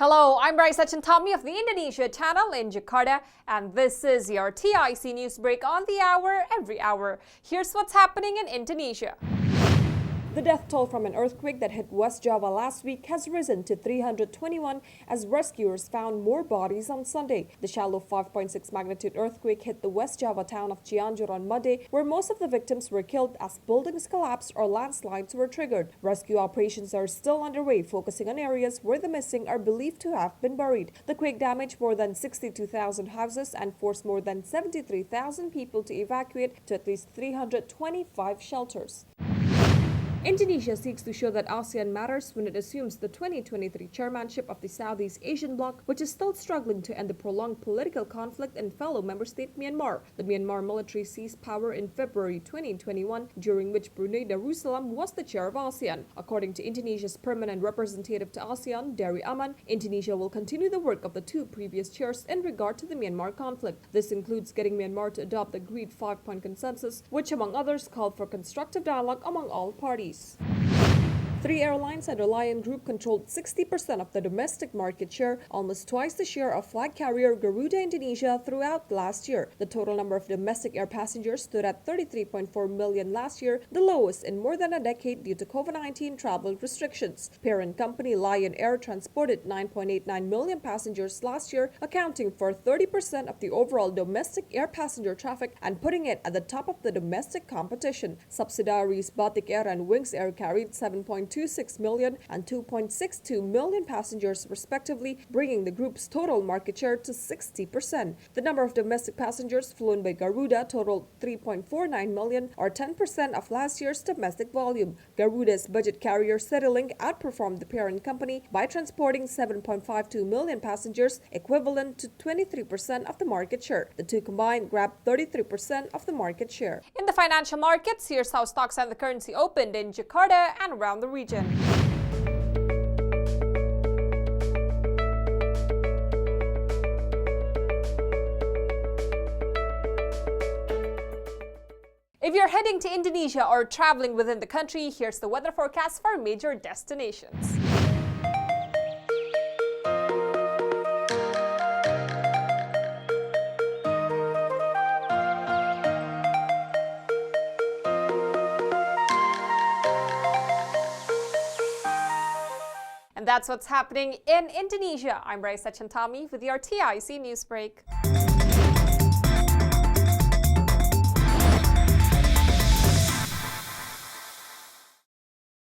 Hello, I'm Raisa Chantami of the Indonesia channel in Jakarta, and this is your TIC news break on the hour, every hour. Here's what's happening in Indonesia. The death toll from an earthquake that hit West Java last week has risen to 321 as rescuers found more bodies on Sunday. The shallow 5.6 magnitude earthquake hit the West Java town of Cianjur on Monday, where most of the victims were killed as buildings collapsed or landslides were triggered. Rescue operations are still underway, focusing on areas where the missing are believed to have been buried. The quake damaged more than 62,000 houses and forced more than 73,000 people to evacuate to at least 325 shelters. Indonesia seeks to show that ASEAN matters when it assumes the 2023 chairmanship of the Southeast Asian bloc, which is still struggling to end the prolonged political conflict in fellow member state Myanmar. The Myanmar military seized power in February 2021, during which Brunei Darussalam was the chair of ASEAN. According to Indonesia's permanent representative to ASEAN, Dari Aman, Indonesia will continue the work of the two previous chairs in regard to the Myanmar conflict. This includes getting Myanmar to adopt the agreed 5-point consensus, which among others called for constructive dialogue among all parties. 3 airlines and Lion Group controlled 60% of the domestic market share, almost twice the share of flag carrier Garuda Indonesia throughout last year. The total number of domestic air passengers stood at 33.4 million last year, the lowest in more than a decade due to COVID-19 travel restrictions. Parent company Lion Air transported 9.89 million passengers last year, accounting for 30% of the overall domestic air passenger traffic and putting it at the top of the domestic competition. Subsidiaries Batik Air and Wings Air carried 7.26 million and 2.62 million passengers respectively, bringing the group's total market share to 60%. The number of domestic passengers flown by Garuda totaled 3.49 million, or 10% of last year's domestic volume. Garuda's budget carrier Citylink outperformed the parent company by transporting 7.52 million passengers, equivalent to 23% of the market share. The two combined grabbed 33% of the market share. In the financial markets, here's how stocks and the currency opened in Jakarta and around the region. If you're heading to Indonesia or traveling within the country, here's the weather forecast for major destinations. And that's what's happening in Indonesia. I'm Raisa Chantami with your TIC News Break.